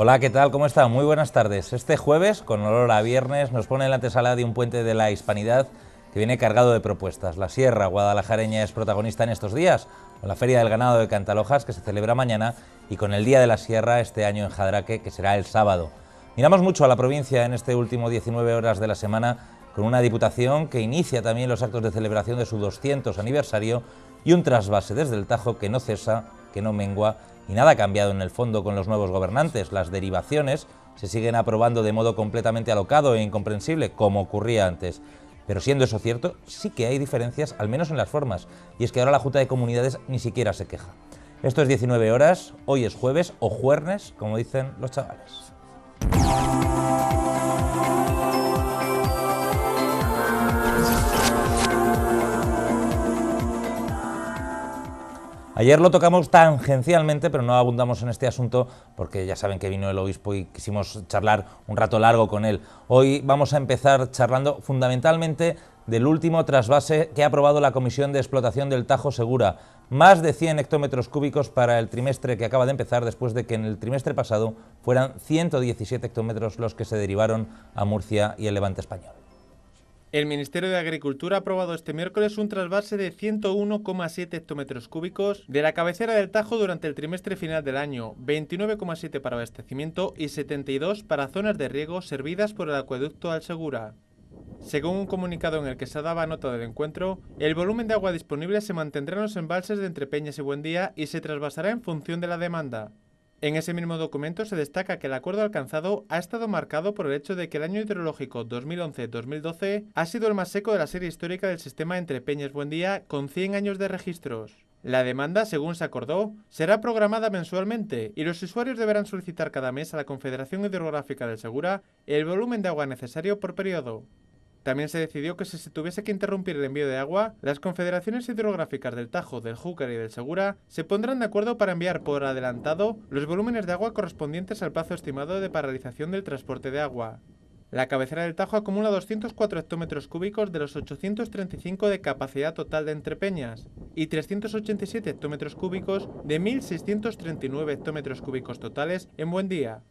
Hola, ¿qué tal? ¿Cómo está? Muy buenas tardes. Este jueves, con olor a viernes, nos pone en la antesala de un puente de la Hispanidad que viene cargado de propuestas. La Sierra guadalajareña es protagonista en estos días, con la Feria del Ganado de Cantalojas, que se celebra mañana, y con el Día de la Sierra este año en Jadraque, que será el sábado. Miramos mucho a la provincia en este último 19 horas de la semana, con una diputación que inicia también los actos de celebración de su 200 aniversario y un trasvase desde el Tajo que no cesa, que no mengua, y nada ha cambiado en el fondo con los nuevos gobernantes. Las derivaciones se siguen aprobando de modo completamente alocado e incomprensible, como ocurría antes. Pero siendo eso cierto, sí que hay diferencias, al menos en las formas, y es que ahora la Junta de Comunidades ni siquiera se queja. Esto es 19 horas, hoy es jueves, o juernes, como dicen los chavales. Ayer lo tocamos tangencialmente, pero no abundamos en este asunto porque ya saben que vino el obispo y quisimos charlar un rato largo con él. Hoy vamos a empezar charlando fundamentalmente del último trasvase que ha aprobado la Comisión de Explotación del Tajo Segura. Más de 100 hectómetros cúbicos para el trimestre que acaba de empezar, después de que en el trimestre pasado fueran 117 hectómetros los que se derivaron a Murcia y el Levante español. El Ministerio de Agricultura ha aprobado este miércoles un trasvase de 101,7 hectómetros cúbicos de la cabecera del Tajo durante el trimestre final del año, 29,7 para abastecimiento y 72 para zonas de riego servidas por el acueducto al Segura. Según un comunicado en el que se daba nota del encuentro, el volumen de agua disponible se mantendrá en los embalses de Entrepeñas y Buendía y se trasvasará en función de la demanda. En ese mismo documento se destaca que el acuerdo alcanzado ha estado marcado por el hecho de que el año hidrológico 2011-2012 ha sido el más seco de la serie histórica del sistema Entrepeñas-Buendía, con 100 años de registros. La demanda, según se acordó, será programada mensualmente y los usuarios deberán solicitar cada mes a la Confederación Hidrográfica del Segura el volumen de agua necesario por periodo. También se decidió que si se tuviese que interrumpir el envío de agua, las confederaciones hidrográficas del Tajo, del Júcar y del Segura se pondrán de acuerdo para enviar por adelantado los volúmenes de agua correspondientes al plazo estimado de paralización del transporte de agua. La cabecera del Tajo acumula 204 hectómetros cúbicos de los 835 de capacidad total de Entrepeñas y 387 hectómetros cúbicos de 1.639 hectómetros cúbicos totales en Buendía.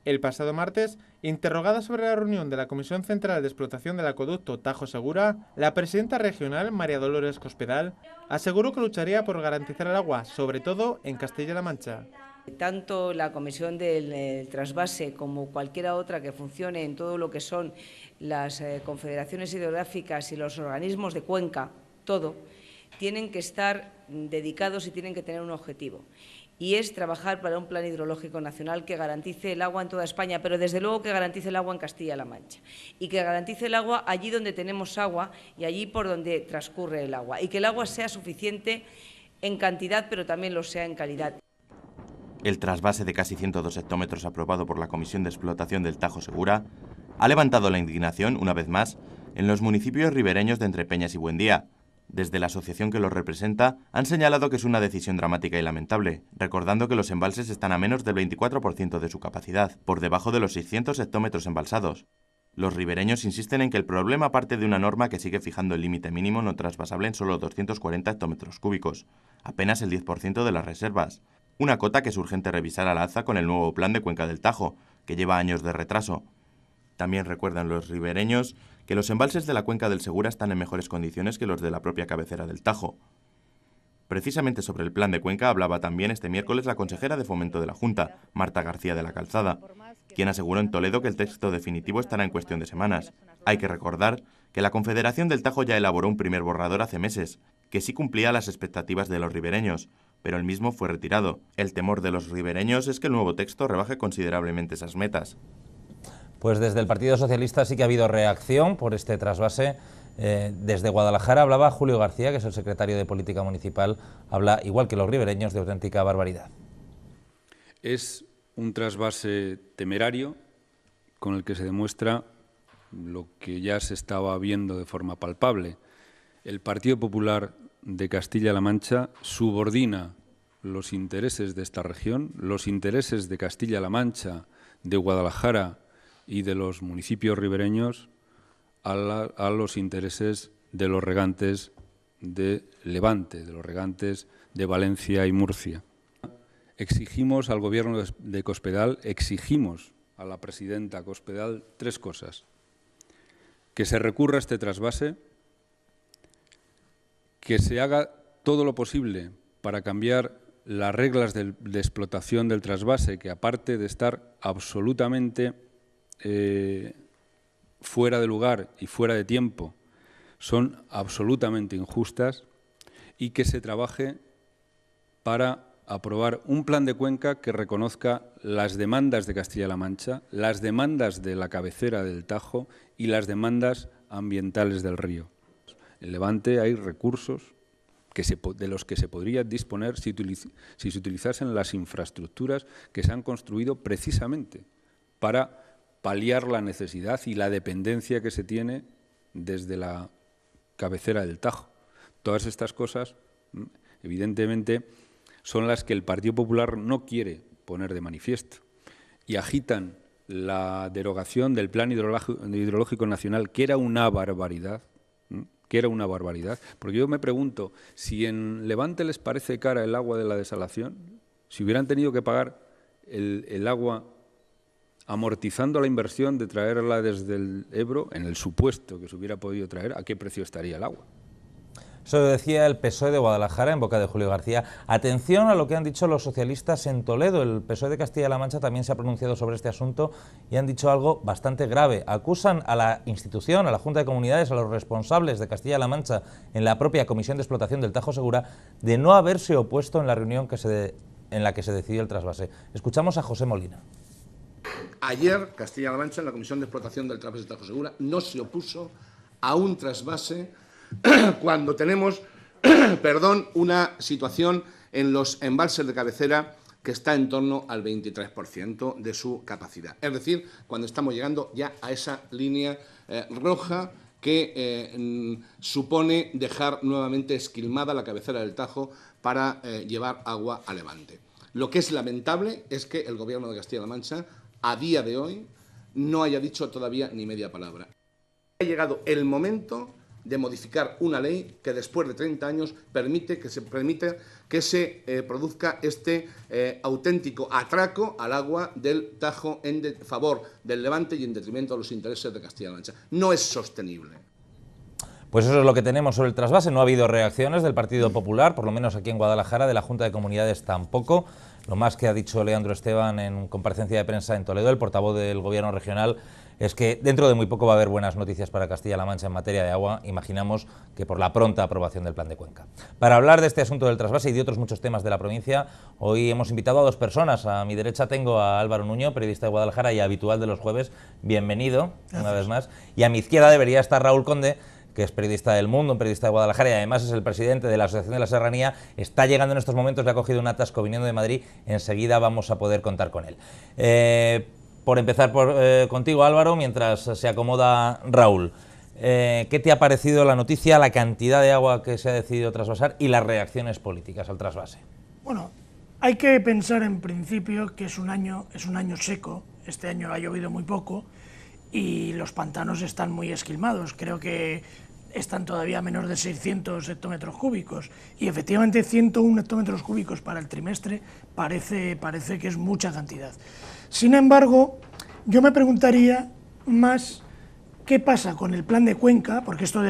El pasado martes, interrogada sobre la reunión de la Comisión Central de Explotación del Acueducto Tajo Segura, la presidenta regional, María Dolores Cospedal, aseguró que lucharía por garantizar el agua, sobre todo en Castilla-La Mancha. Tanto la comisión del trasvase como cualquiera otra que funcione en todo lo que son las confederaciones hidrográficas y los organismos de cuenca, todo, tienen que estar dedicados y tienen que tener un objetivo. Y es trabajar para un plan hidrológico nacional que garantice el agua en toda España, pero desde luego que garantice el agua en Castilla-La Mancha y que garantice el agua allí donde tenemos agua y allí por donde transcurre el agua, y que el agua sea suficiente en cantidad, pero también lo sea en calidad. El trasvase de casi 102 hectómetros aprobado por la Comisión de Explotación del Tajo Segura ha levantado la indignación, una vez más, en los municipios ribereños de Entrepeñas y Buendía. Desde la asociación que los representa, han señalado que es una decisión dramática y lamentable, recordando que los embalses están a menos del 24% de su capacidad, por debajo de los 600 hectómetros embalsados. Los ribereños insisten en que el problema parte de una norma que sigue fijando el límite mínimo no trasvasable en solo 240 hectómetros cúbicos, apenas el 10% de las reservas. Una cota que es urgente revisar al alza con el nuevo plan de Cuenca del Tajo, que lleva años de retraso. También recuerdan los ribereños que los embalses de la cuenca del Segura están en mejores condiciones que los de la propia cabecera del Tajo. Precisamente sobre el plan de Cuenca hablaba también este miércoles la consejera de Fomento de la Junta, Marta García de la Calzada, quien aseguró en Toledo que el texto definitivo estará en cuestión de semanas. Hay que recordar que la Confederación del Tajo ya elaboró un primer borrador hace meses, que sí cumplía las expectativas de los ribereños, pero el mismo fue retirado. El temor de los ribereños es que el nuevo texto rebaje considerablemente esas metas. Pues desde el Partido Socialista sí que ha habido reacción por este trasvase. Desde Guadalajara hablaba Julio García, que es el secretario de Política Municipal, habla, igual que los ribereños, de auténtica barbaridad. Es un trasvase temerario con el que se demuestra lo que ya se estaba viendo de forma palpable. El Partido Popular de Castilla-La Mancha subordina los intereses de esta región, los intereses de Castilla-La Mancha, de Guadalajara y de los municipios ribereños a los intereses de los regantes de Levante, de los regantes de Valencia y Murcia. exigimos al Gobierno de Cospedal, exigimos a la presidenta Cospedal 3 cosas. Que se recurra a este trasvase, que se haga todo lo posible para cambiar las reglas de explotación del trasvase, que aparte de estar absolutamente fuera de lugar y fuera de tiempo, son absolutamente injustas, y que se trabaje para aprobar un plan de cuenca que reconozca las demandas de Castilla-La Mancha, las demandas de la cabecera del Tajo y las demandas ambientales del río. En Levante hay recursos de los que se podría disponer si se utilizasen las infraestructuras que se han construido precisamente para paliar la necesidad y la dependencia que se tiene desde la cabecera del Tajo. Todas estas cosas, evidentemente, son las que el Partido Popular no quiere poner de manifiesto y agitan la derogación del Plan Hidrológico Nacional, que era una barbaridad, porque yo me pregunto, si en Levante les parece cara el agua de la desalación, si hubieran tenido que pagar el agua amortizando la inversión de traerla desde el Ebro, en el supuesto que se hubiera podido traer, ¿a qué precio estaría el agua? Eso decía el PSOE de Guadalajara en boca de Julio García. Atención a lo que han dicho los socialistas en Toledo. El PSOE de Castilla-La Mancha también se ha pronunciado sobre este asunto y han dicho algo bastante grave. Acusan a la institución, a la Junta de Comunidades, a los responsables de Castilla-La Mancha en la propia Comisión de Explotación del Tajo Segura de no haberse opuesto en la reunión en la que se decidió el trasvase. Escuchamos a José Molina. Ayer, Castilla-La Mancha, en la Comisión de Explotación del trasvase del Tajo Segura, no se opuso a un trasvase cuando tenemos una situación en los embalses de cabecera que está en torno al 23% de su capacidad. Es decir, cuando estamos llegando ya a esa línea roja que supone dejar nuevamente esquilmada la cabecera del Tajo para llevar agua a Levante. Lo que es lamentable es que el Gobierno de Castilla-La Mancha, a día de hoy, no haya dicho todavía ni media palabra. Ha llegado el momento de modificar una ley que después de 30 años permite que se produzca este auténtico atraco al agua del Tajo en favor del Levante y en detrimento de los intereses de Castilla-La Mancha. No es sostenible. Pues eso es lo que tenemos sobre el trasvase. No ha habido reacciones del Partido Popular, por lo menos aquí en Guadalajara, de la Junta de Comunidades tampoco. Lo más que ha dicho Leandro Esteban en comparecencia de prensa en Toledo, el portavoz del Gobierno regional, es que dentro de muy poco va a haber buenas noticias para Castilla-La Mancha en materia de agua, imaginamos que por la pronta aprobación del Plan de Cuenca. Para hablar de este asunto del trasvase y de otros muchos temas de la provincia, hoy hemos invitado a 2 personas. A mi derecha tengo a Álvaro Nuño, periodista de Guadalajara y habitual de los jueves. Bienvenido. Gracias. Una vez más. Y a mi izquierda debería estar Raúl Conde, que es periodista del Mundo, un periodista de Guadalajara y además es el presidente de la Asociación de la Serranía. Está llegando en estos momentos, le ha cogido un atasco viniendo de Madrid. Enseguida vamos a poder contar con él. Por empezar contigo, Álvaro, mientras se acomoda Raúl. ¿Qué te ha parecido la noticia, la cantidad de agua que se ha decidido trasvasar y las reacciones políticas al trasvase? Bueno, hay que pensar en principio que es un año seco. Este año ha llovido muy poco y los pantanos están muy esquilmados. Creo que están todavía a menos de 600 hectómetros cúbicos y efectivamente 101 hectómetros cúbicos para el trimestre parece que es mucha cantidad. Sin embargo, yo me preguntaría más qué pasa con el plan de Cuenca, porque esto no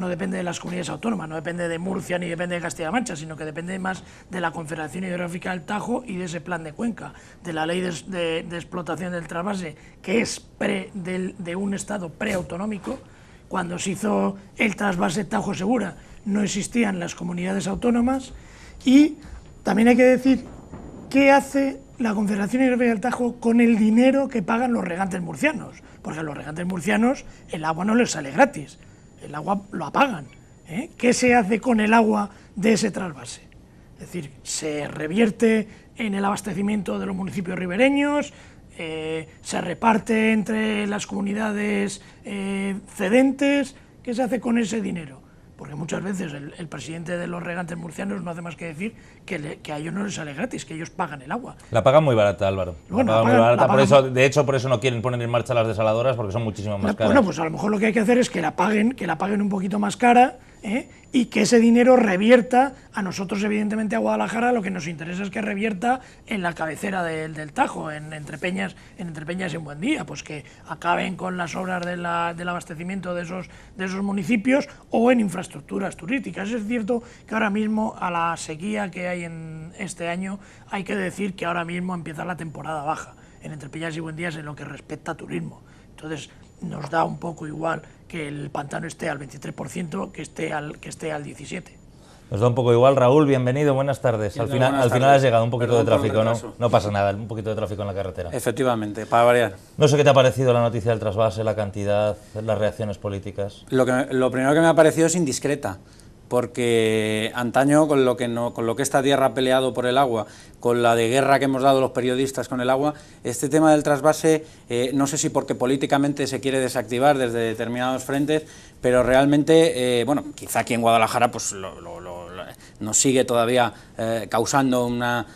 depende de las comunidades autónomas, no depende de Murcia ni depende de Castilla-La Mancha, sino que depende más de la Confederación Hidrográfica del Tajo y de ese plan de Cuenca, de la ley de explotación del trasvase, que es de un estado preautonómico. Cuando se hizo el trasvase Tajo Segura no existían las comunidades autónomas y también hay que decir qué hace la Confederación Hidrográfica del Tajo con el dinero que pagan los regantes murcianos, porque a los regantes murcianos el agua no les sale gratis, el agua lo pagan. ¿Qué se hace con el agua de ese trasvase? Es decir, se revierte en el abastecimiento de los municipios ribereños, se reparte entre las comunidades cedentes. ¿Qué se hace con ese dinero? Porque muchas veces el presidente de los regantes murcianos no hace más que decir que a ellos no les sale gratis, que ellos pagan el agua. La pagan muy barata, Álvaro. Bueno, la pagan muy barata. De hecho, por eso no quieren poner en marcha las desaladoras, porque son muchísimo más caras. Bueno, pues a lo mejor lo que hay que hacer es que la paguen un poquito más cara y que ese dinero revierta a nosotros, evidentemente a Guadalajara. Lo que nos interesa es que revierta en la cabecera del Tajo, entre Peñas y en Buendía, pues que acaben con las obras del abastecimiento de esos municipios o en infraestructuras turísticas. Es cierto que ahora mismo, a la sequía que hay en este año, hay que decir que ahora mismo empieza la temporada baja en Entrepeñas y Buendías en lo que respecta a turismo. Entonces nos da un poco igual que el pantano esté al 23% que esté al 17%. Nos da un poco igual. Raúl, bienvenido, buenas tardes. Al final has llegado, un poquito de tráfico, ¿no? No pasa nada, un poquito de tráfico en la carretera. Efectivamente, para variar. No sé qué te ha parecido la noticia del trasvase, la cantidad, las reacciones políticas. Lo primero que me ha parecido es indiscreta, porque antaño, con lo que esta tierra ha peleado por el agua, con la de guerra que hemos dado los periodistas con el agua, este tema del trasvase, no sé si porque políticamente se quiere desactivar desde determinados frentes, pero realmente, bueno, quizá aquí en Guadalajara pues nos sigue todavía causando una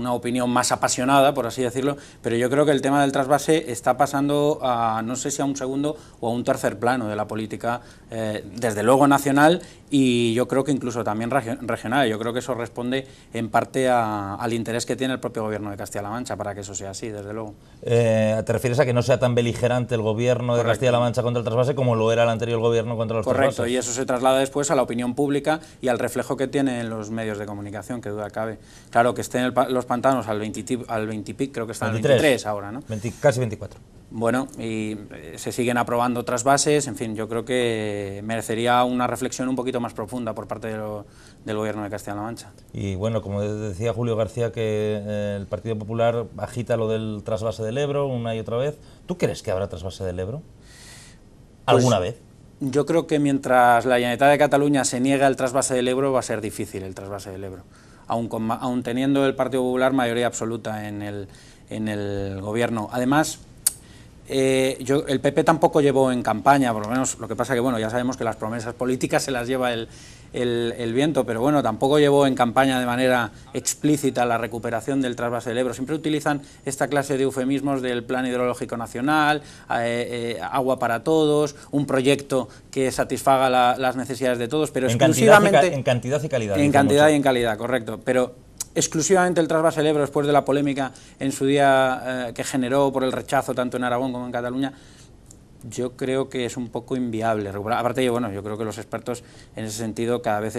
opinión más apasionada, por así decirlo, pero yo creo que el tema del trasvase está pasando a, no sé si a un segundo o a un tercer plano de la política, desde luego nacional, y yo creo que incluso también regional. Yo creo que eso responde en parte al interés que tiene el propio gobierno de Castilla-La Mancha para que eso sea así, desde luego. ¿Te refieres a que no sea tan beligerante el gobierno de Castilla-La Mancha contra el trasvase como lo era el anterior gobierno contra los trasvases? Correcto, y eso se traslada después a la opinión pública y al reflejo que tiene en los medios de comunicación, que duda cabe. Claro, que estén los pantanos al 20 y pico, creo que están al 23 ahora, ¿no? Casi 24. Bueno, y se siguen aprobando trasvases, en fin, yo creo que merecería una reflexión un poquito más profunda por parte del gobierno de Castilla-La Mancha. Y bueno, como decía Julio García, que el Partido Popular agita lo del trasvase del Ebro una y otra vez. ¿Tú crees que habrá trasvase del Ebro? ¿Alguna vez? Yo creo que mientras la Generalitat de Cataluña se niega el trasvase del Ebro, va a ser difícil el trasvase del Ebro, aun teniendo el Partido Popular mayoría absoluta en el gobierno. Además, el PP tampoco llevó en campaña, por lo menos, lo que pasa que, bueno, ya sabemos que las promesas políticas se las lleva el viento, pero bueno, tampoco llevó en campaña de manera explícita la recuperación del trasvase del Ebro. Siempre utilizan esta clase de eufemismos del Plan Hidrológico Nacional, agua para todos, un proyecto que satisfaga las necesidades de todos, pero exclusivamente... En cantidad y calidad. En cantidad y en calidad, correcto, pero... exclusivamente el trasvase del Ebro, después de la polémica en su día que generó por el rechazo tanto en Aragón como en Cataluña, yo creo que es un poco inviable. Aparte, yo creo que los expertos en ese sentido cada vez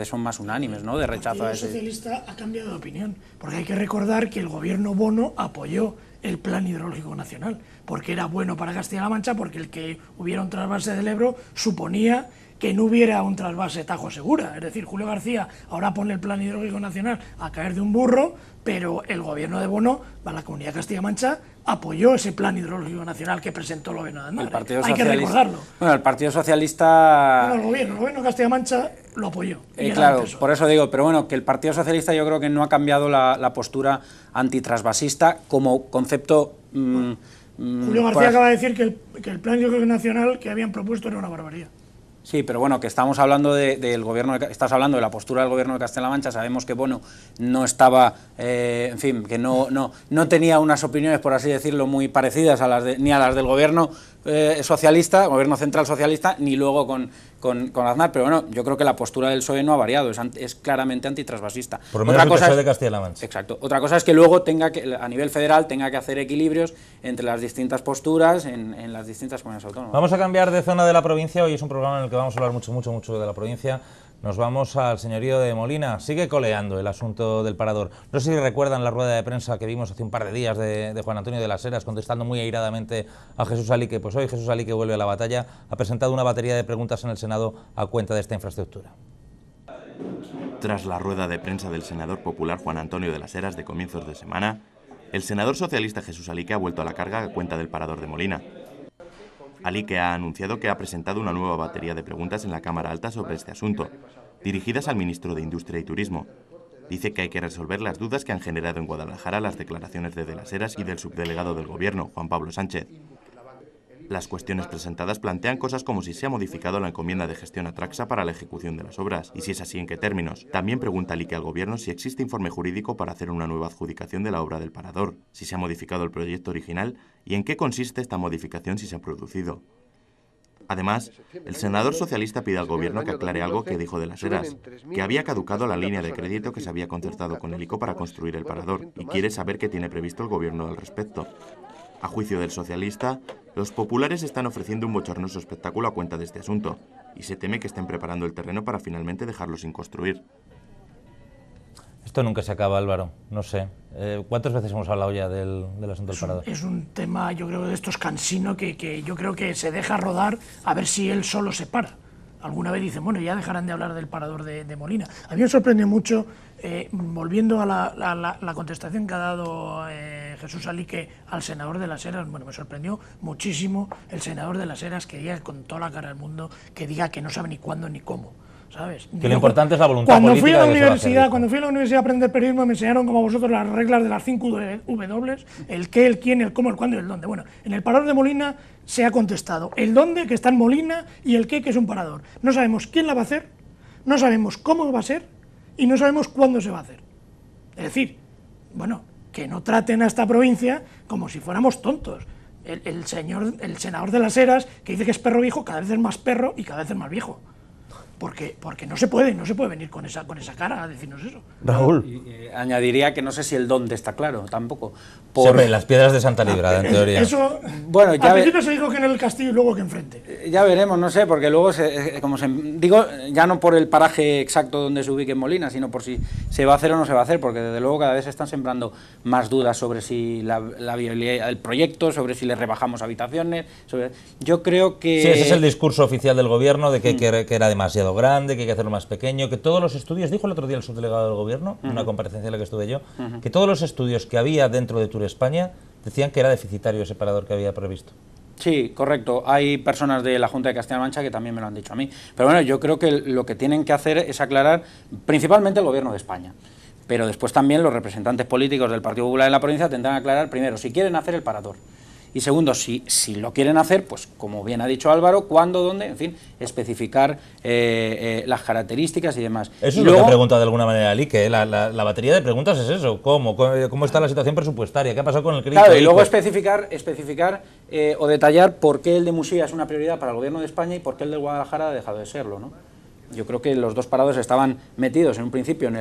son más unánimes, ¿no?, de rechazo a ese. El Partido Socialista ha cambiado de opinión, porque hay que recordar que el gobierno Bono apoyó el Plan Hidrológico Nacional, porque era bueno para Castilla-La Mancha, porque el que hubiera un trasvase del Ebro suponía que no hubiera un trasvase Tajo Segura. Es decir, Julio García ahora pone el Plan Hidrológico Nacional a caer de un burro, pero el gobierno de Bono, la Comunidad de Castilla-La Mancha, apoyó ese Plan Hidrológico Nacional que presentó el gobierno de Aznar. Hay que recordarlo. Bueno, el Partido Socialista... No, el gobierno de Castilla-La Mancha lo apoyó. Claro, por eso digo, pero bueno, que el Partido Socialista yo creo que no ha cambiado la postura antitrasvasista como concepto... Julio García acaba de decir que el Plan Hidrológico Nacional que habían propuesto era una barbaridad. Sí, pero bueno, que estamos hablando del gobierno, estás hablando de la postura del gobierno de Castilla-La Mancha. Sabemos que Bono no estaba, en fin, que no tenía unas opiniones, por así decirlo, muy parecidas ni a las del gobierno socialista, gobierno central socialista, ni luego con Aznar, pero bueno, yo creo que la postura del PSOE no ha variado, es claramente antitrasvasista. Por lo menos el PSOE de Castilla-La Mancha. Exacto. Otra cosa es que luego a nivel federal tenga que hacer equilibrios entre las distintas posturas en las distintas comunidades autónomas. Vamos a cambiar de zona de la provincia. Hoy es un programa en el que vamos a hablar mucho de la provincia. Nos vamos al señorío de Molina. Sigue coleando el asunto del parador. No sé si recuerdan la rueda de prensa que vimos hace un par de días de Juan Antonio de las Heras contestando muy airadamente a Jesús Alique. Pues hoy Jesús Alique vuelve a la batalla. Ha presentado una batería de preguntas en el Senado a cuenta de esta infraestructura. Tras la rueda de prensa del senador popular Juan Antonio de las Heras de comienzos de semana, el senador socialista Jesús Alique ha vuelto a la carga a cuenta del parador de Molina. Alique ha anunciado que ha presentado una nueva batería de preguntas en la Cámara Alta sobre este asunto, dirigidas al ministro de Industria y Turismo. Dice que hay que resolver las dudas que han generado en Guadalajara las declaraciones de las Heras y del subdelegado del Gobierno, Juan Pablo Sánchez. Las cuestiones presentadas plantean cosas como si se ha modificado la encomienda de gestión a Traxa para la ejecución de las obras, y si es así, ¿en qué términos? También pregunta Alique al Gobierno si existe informe jurídico para hacer una nueva adjudicación de la obra del parador, si se ha modificado el proyecto original y en qué consiste esta modificación si se ha producido. Además, el senador socialista pide al Gobierno que aclare algo que dijo de Las Heras, que había caducado la línea de crédito que se había concertado con el ICO para construir el parador, y quiere saber qué tiene previsto el Gobierno al respecto. A juicio del socialista, los populares están ofreciendo un bochornoso espectáculo a cuenta de este asunto, y se teme que estén preparando el terreno para finalmente dejarlo sin construir. Esto nunca se acaba, Álvaro, no sé. ¿Cuántas veces hemos hablado ya del asunto del parador? Es un tema, yo creo, de estos cansino que yo creo que se deja rodar a ver si él solo se para. Alguna vez dicen, bueno, ya dejarán de hablar del parador de Molina. A mí me sorprende mucho, volviendo a la contestación que ha dado Jesús Alique al senador de Las Heras, bueno, me sorprendió muchísimo el senador de Las Heras que diga con toda la cara del mundo, que diga que no sabe ni cuándo ni cómo. ¿Sabes? Que lo importante es la voluntad política. Cuando fui a la universidad a aprender periodismo me enseñaron como a vosotros las reglas de las 5 W, el qué, el quién, el cómo, el cuándo y el dónde. Bueno, en el parador de Molina se ha contestado el dónde, que está en Molina, y el qué, que es un parador. No sabemos quién la va a hacer, no sabemos cómo va a ser y no sabemos cuándo se va a hacer. Es decir, bueno, que no traten a esta provincia como si fuéramos tontos. El senador de Las Heras, que dice que es perro viejo, cada vez es más perro y cada vez es más viejo. Porque no se puede venir con esa cara a decirnos eso. Raúl. Añadiría que no sé si el dónde está claro, tampoco. Sobre las piedras de Santa Librada, en teoría. Eso, bueno, ya al principio se dijo que en el castillo y luego que enfrente. Ya veremos, no sé, porque luego, digo, ya no por el paraje exacto donde se ubique en Molina, sino por si se va a hacer o no se va a hacer, porque desde luego cada vez se están sembrando más dudas sobre si la viabilidad del proyecto, sobre si le rebajamos habitaciones, yo creo que... Sí, ese es el discurso oficial del Gobierno, de que era demasiado grande, que hay que hacerlo más pequeño, que todos los estudios, dijo el otro día el subdelegado del Gobierno, en una comparecencia en la que estuve yo, que todos los estudios que había dentro de Tour España decían que era deficitario ese parador que había previsto. Sí, correcto. Hay personas de la Junta de Castilla-La Mancha que también me lo han dicho a mí. Pero bueno, yo creo que lo que tienen que hacer es aclarar, principalmente el Gobierno de España, pero después también los representantes políticos del Partido Popular en la provincia tendrán que aclarar, primero, si quieren hacer el parador. Y segundo, si lo quieren hacer, pues como bien ha dicho Álvaro, cuándo, dónde, en fin, especificar las características y demás. Eso es lo que pregunta de alguna manera Alique, la batería de preguntas es eso, ¿cómo está la situación presupuestaria? ¿Qué ha pasado con el crédito? Claro, y luego especificar o detallar por qué el de Musía es una prioridad para el Gobierno de España y por qué el de Guadalajara ha dejado de serlo, ¿no? Yo creo que los dos parados estaban metidos en un principio en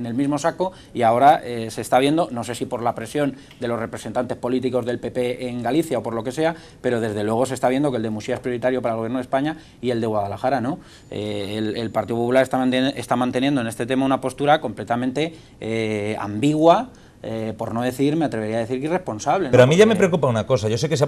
el mismo saco y ahora se está viendo, no sé si por la presión de los representantes políticos del PP en Galicia o por lo que sea, pero desde luego se está viendo que el de Musía es prioritario para el Gobierno de España y el de Guadalajara no. El Partido Popular está manteniendo en este tema una postura completamente ambigua, por no decir, me atrevería a decir que irresponsable, ¿no? Pero a mí ya me preocupa una cosa, yo sé que se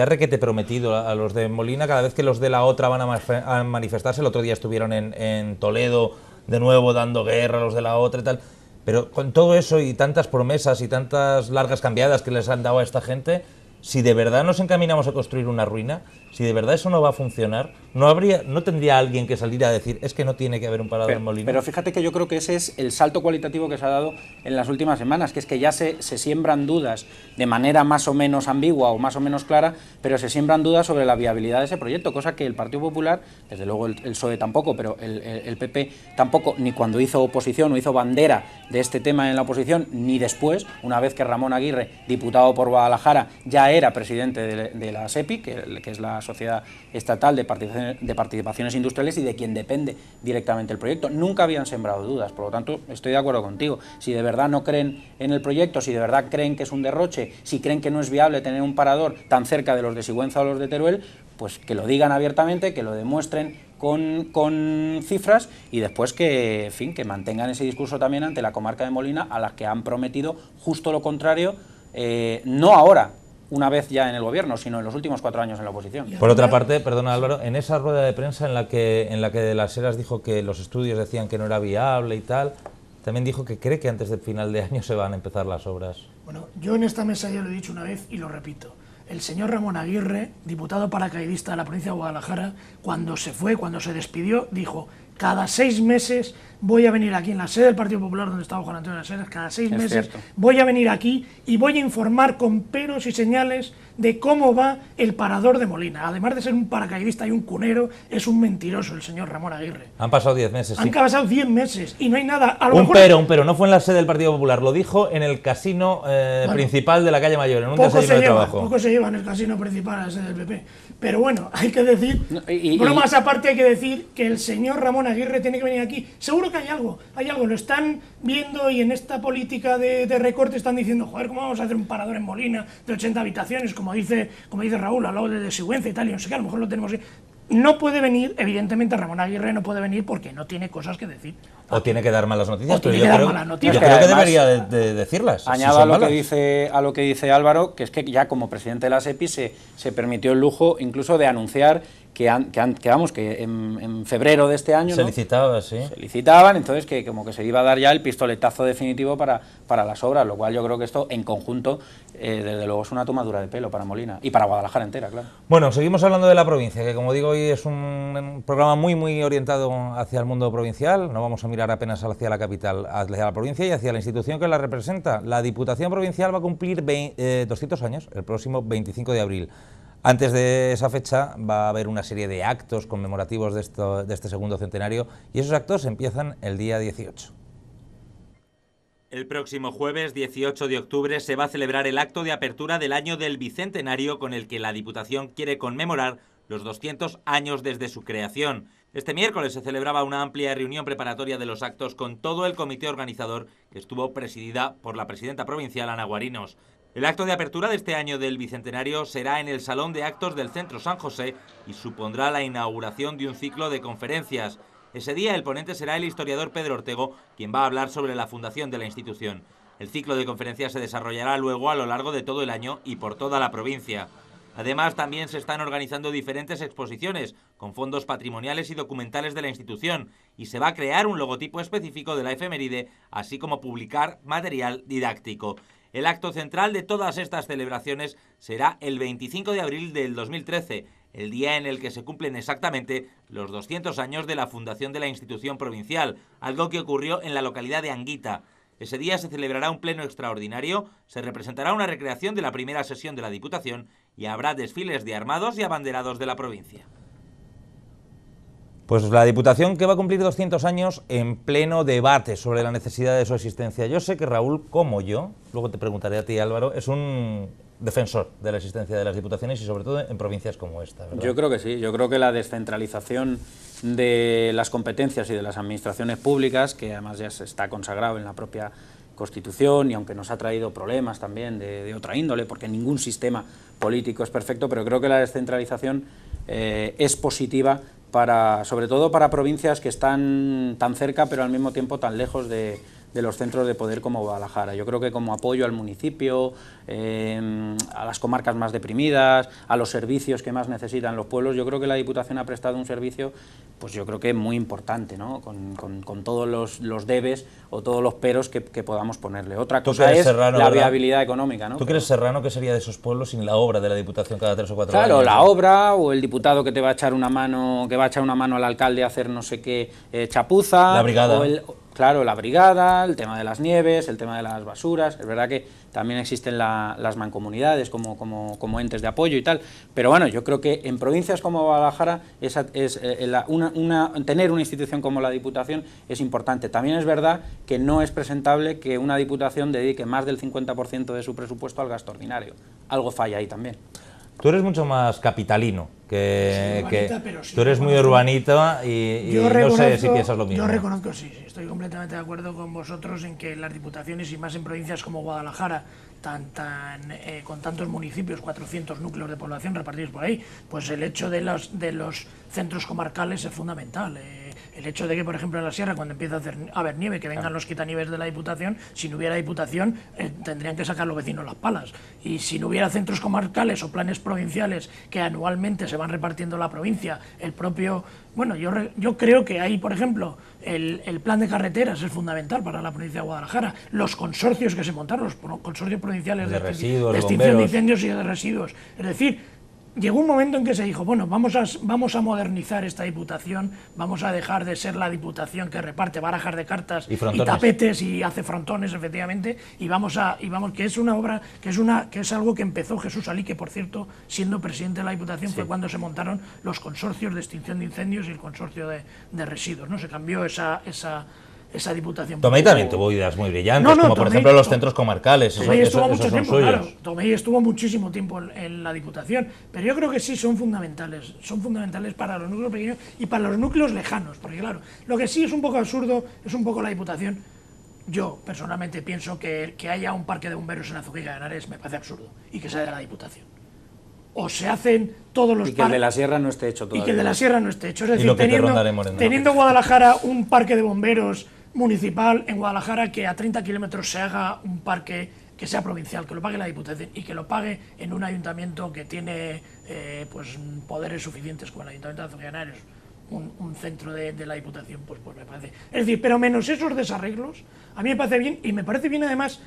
ha requete prometido a los de Molina cada vez que los de la otra van a manifestarse. El otro día estuvieron en Toledo de nuevo dando guerra a los de la otra y tal, pero con todo eso y tantas promesas y tantas largas cambiadas que les han dado a esta gente, si de verdad nos encaminamos a construir una ruina, si de verdad eso no va a funcionar, no tendría alguien que salir a decir es que no tiene que haber un parador en Molina. Pero fíjate que yo creo que ese es el salto cualitativo que se ha dado en las últimas semanas, que es que ya se siembran dudas de manera más o menos ambigua o más o menos clara, pero se siembran dudas sobre la viabilidad de ese proyecto, cosa que el Partido Popular, desde luego el PSOE tampoco, pero el PP tampoco, ni cuando hizo oposición o hizo bandera de este tema en la oposición, ni después, una vez que Ramón Aguirre, diputado por Guadalajara, ya era presidente de la SEPI, que es la Sociedad Estatal de Participaciones Industriales y de quien depende directamente el proyecto. Nunca habían sembrado dudas, por lo tanto estoy de acuerdo contigo. Si de verdad no creen en el proyecto, si de verdad creen que es un derroche, si creen que no es viable tener un parador tan cerca de los de Sigüenza o los de Teruel, pues que lo digan abiertamente, que lo demuestren con cifras y después que, en fin, que mantengan ese discurso también ante la comarca de Molina, a la que han prometido justo lo contrario, no ahora, una vez ya en el Gobierno, sino en los últimos 4 años en la oposición. Por otra parte, perdona Álvaro, en esa rueda de prensa en la que de Las Heras dijo que los estudios decían que no era viable y tal, también dijo que cree que antes del final de año se van a empezar las obras. Bueno, yo en esta mesa ya lo he dicho una vez y lo repito. El señor Ramón Aguirre, diputado paracaidista de la provincia de Guadalajara, cuando se despidió, dijo cada 6 meses voy a venir aquí en la sede del Partido Popular, donde estaba Juan Antonio Las Heras, cada 6 meses voy a venir aquí y voy a informar con peros y señales de cómo va el parador de Molina. Además de ser un paracaidista y un cunero, es un mentiroso el señor Ramón Aguirre. Han pasado 10 meses. Han pasado 10 meses y no hay nada. Un pero, no fue en la sede del Partido Popular, lo dijo en el casino principal de la calle Mayor, en un desayuno de trabajo. Poco se lleva en el casino principal a la sede del PP. Pero bueno, hay que decir, bromas aparte, hay que decir que el señor Ramón Aguirre tiene que venir aquí. Seguro que hay algo, lo están viendo, y en esta política de recorte están diciendo, joder, ¿cómo vamos a hacer un parador en Molina de 80 habitaciones? Como dice Raúl, al lado de Sigüenza y tal, y no sé qué, a lo mejor lo tenemos que... No puede venir, evidentemente Ramón Aguirre no puede venir porque no tiene cosas que decir. O tiene que dar malas noticias, pero yo creo que debería de decirlas. Añado a lo que dice Álvaro, que es que ya como presidente de la SEPI se permitió el lujo incluso de anunciar que en febrero de este año se licitaba, sí. Se licitaban, entonces que como que se iba a dar ya el pistoletazo definitivo para las obras, lo cual yo creo que esto en conjunto desde luego es una tomadura de pelo para Molina y para Guadalajara entera, claro. Bueno, seguimos hablando de la provincia, que como digo hoy es un programa muy orientado hacia el mundo provincial. No vamos a mirar apenas hacia la capital, hacia la provincia y hacia la institución que la representa. La Diputación Provincial va a cumplir 200 años el próximo 25 de abril. Antes de esa fecha va a haber una serie de actos conmemorativos de este segundo centenario, y esos actos empiezan el día 18. El próximo jueves 18 de octubre se va a celebrar el acto de apertura del año del Bicentenario, con el que la Diputación quiere conmemorar los 200 años desde su creación. Este miércoles se celebraba una amplia reunión preparatoria de los actos con todo el comité organizador, que estuvo presidida por la presidenta provincial, Ana Guarinos. El acto de apertura de este año del Bicentenario será en el Salón de Actos del Centro San José y supondrá la inauguración de un ciclo de conferencias. Ese día el ponente será el historiador Pedro Ortego, quien va a hablar sobre la fundación de la institución. El ciclo de conferencias se desarrollará luego a lo largo de todo el año y por toda la provincia. Además, también se están organizando diferentes exposiciones con fondos patrimoniales y documentales de la institución, y se va a crear un logotipo específico de la efeméride, así como publicar material didáctico. El acto central de todas estas celebraciones será el 25 de abril del 2013, el día en el que se cumplen exactamente los 200 años de la fundación de la institución provincial, algo que ocurrió en la localidad de Anguita. Ese día se celebrará un pleno extraordinario, se representará una recreación de la primera sesión de la Diputación y habrá desfiles de armados y abanderados de la provincia. Pues la Diputación, que va a cumplir 200 años en pleno debate sobre la necesidad de su existencia. Yo sé que Raúl, como yo, luego te preguntaré a ti, Álvaro, es un defensor de la existencia de las diputaciones y sobre todo en provincias como esta, ¿verdad? Yo creo que sí, yo creo que la descentralización de las competencias y de las administraciones públicas, que además ya se está consagrado en la propia Constitución, y aunque nos ha traído problemas también de otra índole, porque ningún sistema político es perfecto, pero creo que la descentralización es positiva sobre todo para provincias que están tan cerca pero al mismo tiempo tan lejos de los centros de poder como Guadalajara. Yo creo que como apoyo al municipio, a las comarcas más deprimidas, a los servicios que más necesitan los pueblos, yo creo que la Diputación ha prestado un servicio, pues yo creo que muy importante, ¿no? Con todos los debes o todos los peros que podamos ponerle. Otra cosa es serrano, la viabilidad económica, ¿no? ¿Tú crees, Serrano, que sería de esos pueblos sin la obra de la Diputación cada 3 o 4 años? Claro, la obra, o el diputado que te va a echar una mano, al alcalde a hacer no sé qué chapuza. La brigada. Claro, la brigada, el tema de las nieves, el tema de las basuras. Es verdad que también existen las mancomunidades como entes de apoyo y tal, pero bueno, yo creo que en provincias como Guadalajara tener una institución como la Diputación es importante. También es verdad que no es presentable que una Diputación dedique más del 50% de su presupuesto al gasto ordinario. Algo falla ahí también. Tú eres mucho más capitalino, tú eres muy urbanita y no sé si piensas lo mismo. Yo reconozco, sí, estoy completamente de acuerdo con vosotros en que las diputaciones, y más en provincias como Guadalajara, con tantos municipios, 400 núcleos de población repartidos por ahí, pues el hecho de los centros comarcales es fundamental. El hecho de que, por ejemplo, en la sierra, cuando empieza a haber nieve, que vengan los quitanieves de la Diputación, si no hubiera Diputación, tendrían que sacar los vecinos las palas. Y si no hubiera centros comarcales o planes provinciales que anualmente se van repartiendo la provincia, el propio... Bueno, yo creo que ahí, por ejemplo, el plan de carreteras es fundamental para la provincia de Guadalajara. Los consorcios que se montaron, los consorcios provinciales de extinción de incendios y de residuos. Es decir, llegó un momento en que se dijo, bueno, vamos a modernizar esta Diputación, vamos a dejar de ser la Diputación que reparte barajas de cartas y tapetes y hace frontones, efectivamente, y vamos que es una obra, que es algo que empezó Jesús Alí, que por cierto, siendo presidente de la Diputación, fue cuando se montaron los consorcios de extinción de incendios y el consorcio de residuos, ¿no? Se cambió esa Diputación. Tomei también tuvo ideas muy brillantes, como por ejemplo los centros comarcales. Tomei estuvo mucho tiempo, claro. Tomei estuvo muchísimo tiempo en la Diputación, pero yo creo que sí son fundamentales para los núcleos pequeños y para los núcleos lejanos, porque claro, lo que sí es un poco absurdo es un poco la Diputación. Yo personalmente pienso que haya un parque de bomberos en Azuqueca de Henares me parece absurdo y que sea de la Diputación. O se hacen todos los parques... Y que el de la Sierra no esté hecho todavía. Y que el de la Sierra no esté hecho. Es decir, teniendo en Guadalajara un parque de bomberos municipal en Guadalajara, que a 30 kilómetros se haga un parque que sea provincial, que lo pague la Diputación y que lo pague en un ayuntamiento que tiene pues poderes suficientes como el Ayuntamiento de Azuqueca de Henares, un centro de la Diputación, pues me parece. Es decir, pero menos esos desarreglos, a mí me parece bien, y me parece bien además,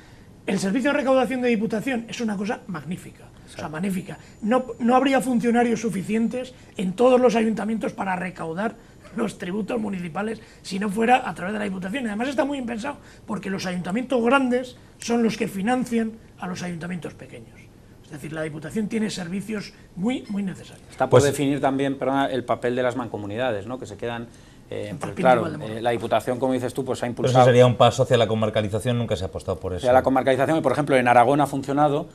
el servicio de recaudación de Diputación es una cosa magnífica, o sea, magnífica. No habría funcionarios suficientes en todos los ayuntamientos para recaudar los tributos municipales si no fuera a través de la Diputación. Y además está muy bien pensado porque los ayuntamientos grandes son los que financian a los ayuntamientos pequeños. Es decir, la Diputación tiene servicios muy necesarios. Está por definir también, el papel de las mancomunidades, ¿no? Que se quedan... pues claro, la Diputación, como dices tú, pues ha impulsado... Pero eso sería un paso hacia la comarcalización, nunca se ha apostado por eso. Hacia la comarcalización, y por ejemplo en Aragón ha funcionado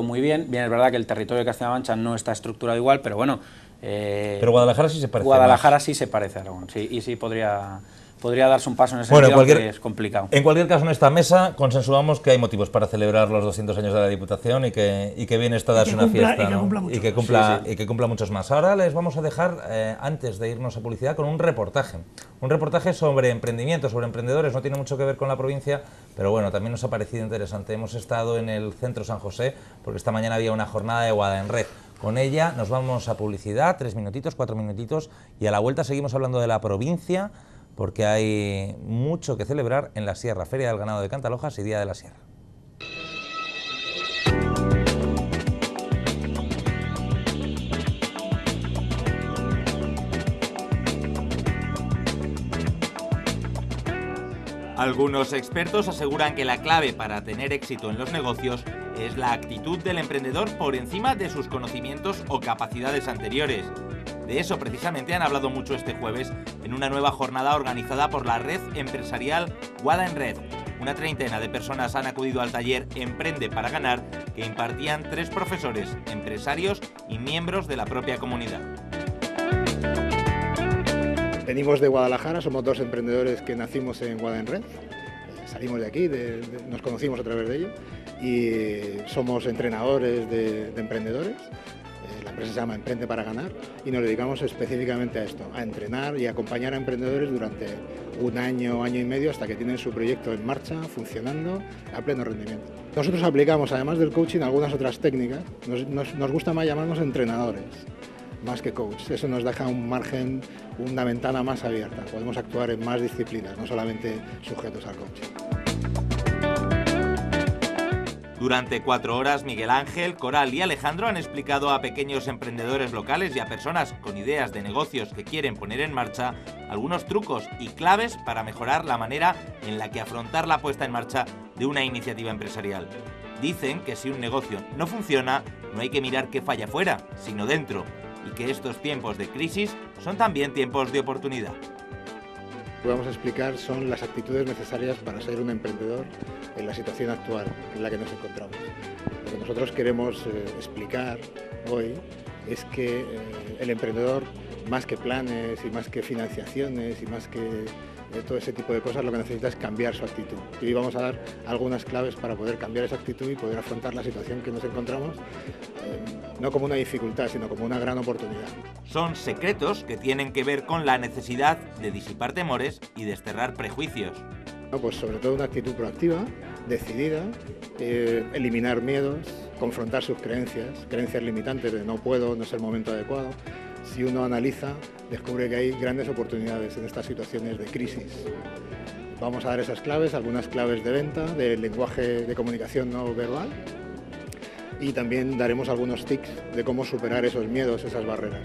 muy bien. Bien, es verdad que el territorio de Castilla-La Mancha no está estructurado igual, pero bueno... pero Guadalajara sí se parece Guadalajara más. Sí se parece a Aragón, sí, y sí podría darse un paso en ese sentido, que es complicado. En cualquier caso, en esta mesa consensuamos que hay motivos para celebrar los 200 años de la Diputación y que bien está darse una fiesta, ¿no? Y que cumpla muchos más. Ahora les vamos a dejar, antes de irnos a publicidad, con un reportaje sobre emprendimiento, sobre emprendedores. No tiene mucho que ver con la provincia, pero bueno, también nos ha parecido interesante. Hemos estado en el Centro San José, porque esta mañana había una jornada de Guada en Red. Con ella nos vamos a publicidad, 3 minutitos, 4 minutitos, y a la vuelta seguimos hablando de la provincia, porque hay mucho que celebrar en la Sierra, Feria del Ganado de Cantalojas y Día de la Sierra. Algunos expertos aseguran que la clave para tener éxito en los negocios es la actitud del emprendedor por encima de sus conocimientos o capacidades anteriores. De eso precisamente han hablado mucho este jueves en una nueva jornada organizada por la red empresarial Guada en Red. Una treintena de personas han acudido al taller Emprende para Ganar, que impartían 3 profesores, empresarios y miembros de la propia comunidad. Venimos de Guadalajara, somos 2 emprendedores que nacimos en Guada en Red. Salimos de aquí, nos conocimos a través de ello, y somos entrenadores de emprendedores. La empresa se llama Emprende para Ganar y nos dedicamos específicamente a esto, a entrenar y acompañar a emprendedores durante un año, año y medio, hasta que tienen su proyecto en marcha, funcionando a pleno rendimiento. Nosotros aplicamos, además del coaching, algunas otras técnicas. Nos gusta más llamarnos entrenadores, más que coach. Eso nos deja un margen, una ventana más abierta. Podemos actuar en más disciplinas, no solamente sujetos al coaching. Durante 4 horas, Miguel Ángel, Coral y Alejandro han explicado a pequeños emprendedores locales y a personas con ideas de negocios que quieren poner en marcha algunos trucos y claves para mejorar la manera en la que afrontar la puesta en marcha de una iniciativa empresarial. Dicen que si un negocio no funciona, no hay que mirar qué falla fuera, sino dentro, y que estos tiempos de crisis son también tiempos de oportunidad. Lo que vamos a explicar son las actitudes necesarias para ser un emprendedor en la situación actual en la que nos encontramos. Lo que nosotros queremos explicar hoy es que el emprendedor, más que planes y más que financiaciones y más que todo ese tipo de cosas, lo que necesita es cambiar su actitud. Y hoy vamos a dar algunas claves para poder cambiar esa actitud y poder afrontar la situación que nos encontramos, no como una dificultad, sino como una gran oportunidad. Son secretos que tienen que ver con la necesidad de disipar temores y desterrar prejuicios. Pues sobre todo una actitud proactiva, decidida, eliminar miedos, confrontar sus creencias limitantes de no puedo, no es el momento adecuado. Si uno analiza, descubre que hay grandes oportunidades en estas situaciones de crisis. Vamos a dar esas claves, algunas claves de venta, de lenguaje de comunicación no verbal, y también daremos algunos tips de cómo superar esos miedos, esas barreras.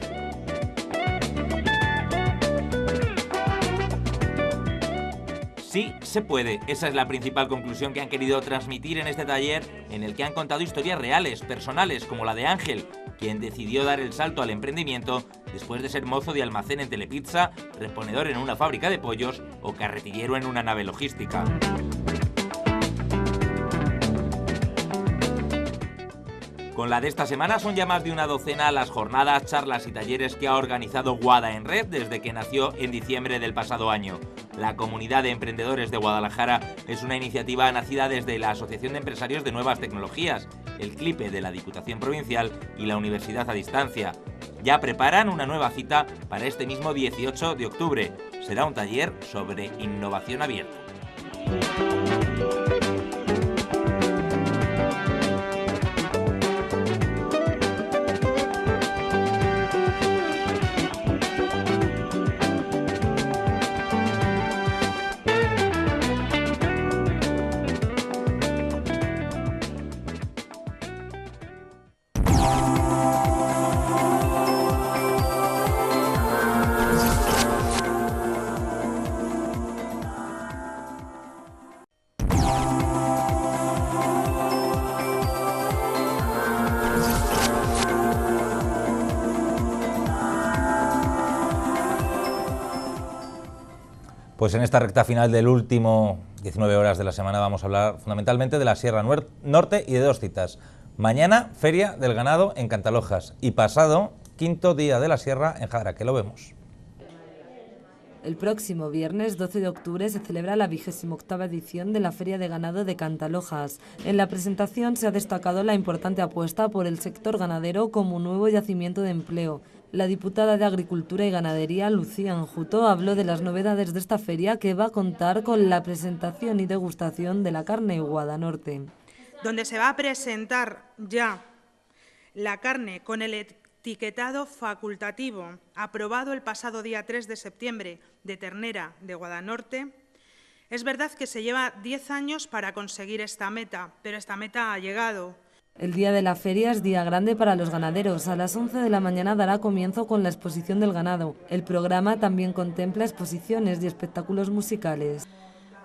Sí, se puede. Esa es la principal conclusión que han querido transmitir en este taller, en el que han contado historias reales, personales, como la de Ángel, quien decidió dar el salto al emprendimiento después de ser mozo de almacén en Telepizza, reponedor en una fábrica de pollos o carretillero en una nave logística. Con la de esta semana son ya más de una docena las jornadas, charlas y talleres que ha organizado WADA en Red desde que nació en diciembre del pasado año. La Comunidad de Emprendedores de Guadalajara es una iniciativa nacida desde la Asociación de Empresarios de Nuevas Tecnologías, el CLIPE de la Diputación Provincial y la Universidad a Distancia. Ya preparan una nueva cita para este mismo 18 de octubre. Será un taller sobre innovación abierta. Pues en esta recta final del último 19 horas de la semana vamos a hablar fundamentalmente de la Sierra Norte y de dos citas. Mañana, Feria del Ganado en Cantalojas y pasado, quinto día de la Sierra en Jadraque. Lo vemos. El próximo viernes 12 de octubre se celebra la 28ª edición de la Feria de Ganado de Cantalojas. En la presentación se ha destacado la importante apuesta por el sector ganadero como nuevo yacimiento de empleo. La diputada de Agricultura y Ganadería, Lucía Enjuto, habló de las novedades de esta feria, que va a contar con la presentación y degustación de la carne Guadanorte. Donde se va a presentar ya la carne con el etiquetado facultativo aprobado el pasado día 3 de septiembre de ternera de Guadanorte. Es verdad que se lleva 10 años para conseguir esta meta, pero esta meta ha llegado. El día de la feria es día grande para los ganaderos. A las 11 de la mañana dará comienzo con la exposición del ganado. El programa también contempla exposiciones y espectáculos musicales.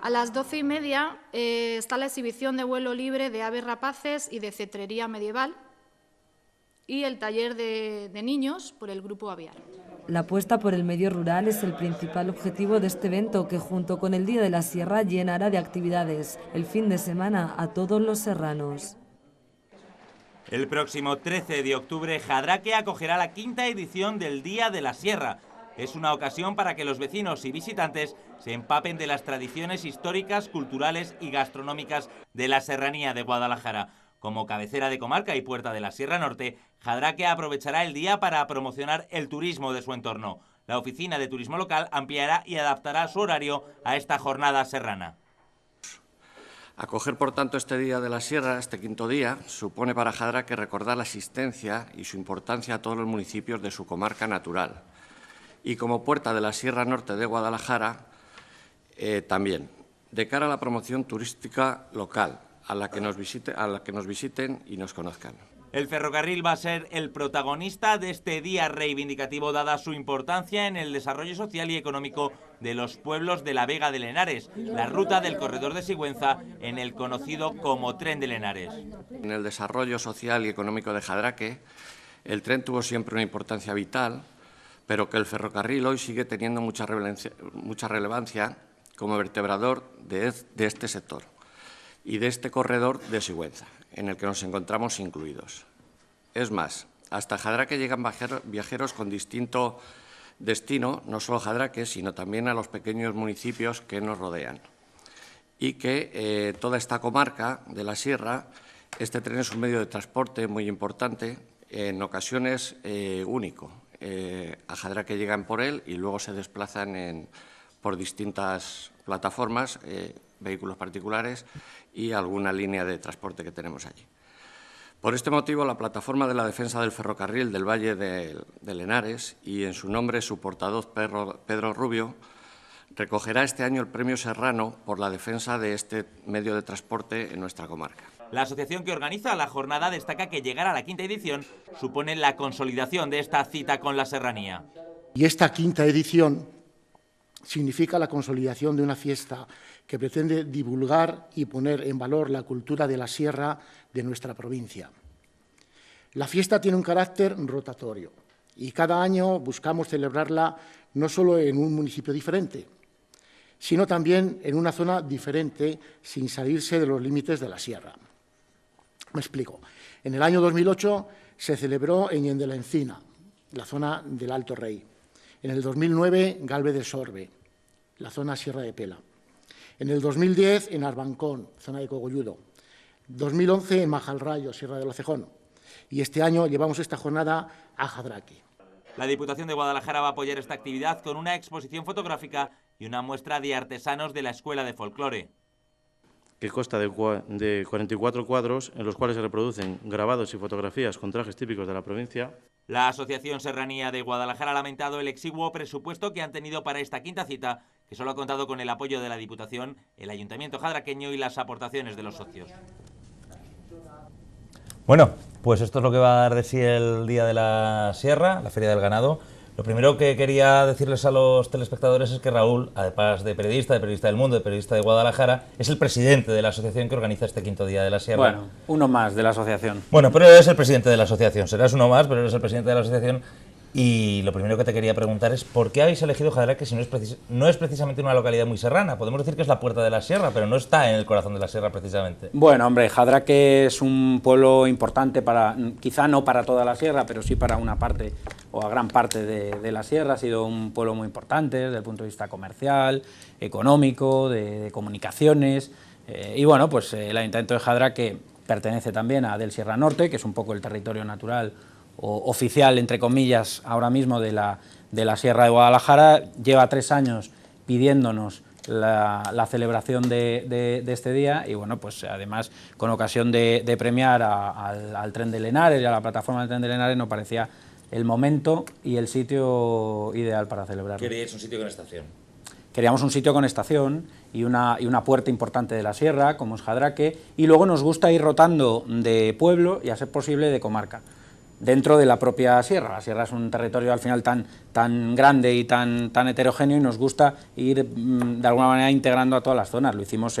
A las 12:30 está la exhibición de vuelo libre de aves rapaces y de cetrería medieval y el taller de niños por el Grupo Aviar. La apuesta por el medio rural es el principal objetivo de este evento, que junto con el Día de la Sierra llenará de actividades el fin de semana a todos los serranos. El próximo 13 de octubre, Jadraque acogerá la 5ª edición del Día de la Sierra. Es una ocasión para que los vecinos y visitantes se empapen de las tradiciones históricas, culturales y gastronómicas de la serranía de Guadalajara. Como cabecera de comarca y puerta de la Sierra Norte, Jadraque aprovechará el día para promocionar el turismo de su entorno. La Oficina de Turismo Local ampliará y adaptará su horario a esta jornada serrana. Acoger, por tanto, este Día de la Sierra, este quinto día, supone para Jadraque recordar la existencia y su importancia a todos los municipios de su comarca natural. Y como puerta de la Sierra Norte de Guadalajara, también, de cara a la promoción turística local, a la que nos visiten y nos conozcan. El ferrocarril va a ser el protagonista de este día reivindicativo, dada su importancia en el desarrollo social y económico de los pueblos de la Vega de Lenares, la ruta del corredor de Sigüenza, en el conocido como Tren de Lenares. En el desarrollo social y económico de Jadraque, el tren tuvo siempre una importancia vital, pero que el ferrocarril hoy sigue teniendo mucha relevancia como vertebrador de este sector y de este corredor de Sigüenza, en el que nos encontramos incluidos. Es más, hasta Jadraque llegan viajeros con distinto destino, no solo Jadraque, sino también a los pequeños municipios que nos rodean. Y que toda esta comarca de la Sierra, este tren es un medio de transporte muy importante, en ocasiones único. A Jadraque llegan por él y luego se desplazan por distintas plataformas, vehículos particulares y alguna línea de transporte que tenemos allí. Por este motivo, la Plataforma de la Defensa del Ferrocarril del Valle de Lenares y en su nombre su portavoz Pedro Rubio recogerá este año el Premio Serrano por la defensa de este medio de transporte en nuestra comarca. La asociación que organiza la jornada destaca que llegar a la quinta edición supone la consolidación de esta cita con la serranía. Y esta quinta edición significa la consolidación de una fiesta que pretende divulgar y poner en valor la cultura de la sierra de nuestra provincia. La fiesta tiene un carácter rotatorio y cada año buscamos celebrarla no solo en un municipio diferente, sino también en una zona diferente sin salirse de los límites de la sierra. Me explico. En el año 2008 se celebró en Ñende la Encina, la zona del Alto Rey. En el 2009, Galve de Sorbe, la zona Sierra de Pela. En el 2010, en Arbancón, zona de Cogolludo. 2011, en Majalrayo, Sierra del Ocejón. Y este año llevamos esta jornada a Jadraque. La Diputación de Guadalajara va a apoyar esta actividad con una exposición fotográfica y una muestra de artesanos de la Escuela de Folclore. Que consta de 44 cuadros en los cuales se reproducen grabados y fotografías con trajes típicos de la provincia. La Asociación Serranía de Guadalajara ha lamentado el exiguo presupuesto que han tenido para esta quinta cita, que solo ha contado con el apoyo de la Diputación, el Ayuntamiento jadraqueño y las aportaciones de los socios. Bueno, pues esto es lo que va a dar de sí el Día de la Sierra, la Feria del Ganado. Lo primero que quería decirles a los telespectadores es que Raúl, además de periodista del Mundo, de periodista de Guadalajara, es el presidente de la asociación que organiza este quinto Día de la Sierra. Bueno, uno más de la asociación. Bueno, pero eres el presidente de la asociación, serás uno más, pero eres el presidente de la asociación. Y lo primero que te quería preguntar es ¿por qué habéis elegido Jadraque si no es precisamente una localidad muy serrana? Podemos decir que es la puerta de la sierra, pero no está en el corazón de la sierra precisamente. Bueno, hombre, Jadraque es un pueblo importante para, quizá no para toda la sierra, pero sí para una parte o a gran parte de la sierra. Ha sido un pueblo muy importante desde el punto de vista comercial, económico, de comunicaciones. Y bueno, pues el Ayuntamiento de Jadraque pertenece también a Del Sierra Norte, que es un poco el territorio natural o oficial, entre comillas, ahora mismo de la Sierra de Guadalajara. Lleva 3 años pidiéndonos la celebración de este día y bueno, pues además con ocasión de premiar al Tren de Lenares y a la plataforma del Tren de Lenares nos parecía el momento y el sitio ideal para celebrarlo. ¿Queríais un sitio con estación? Queríamos un sitio con estación y una puerta importante de la sierra, como es Jadraque, y luego nos gusta ir rotando de pueblo y a ser posible de comarca, dentro de la propia sierra. La sierra es un territorio al final tan grande y tan heterogéneo y nos gusta ir de alguna manera integrando a todas las zonas. Lo hicimos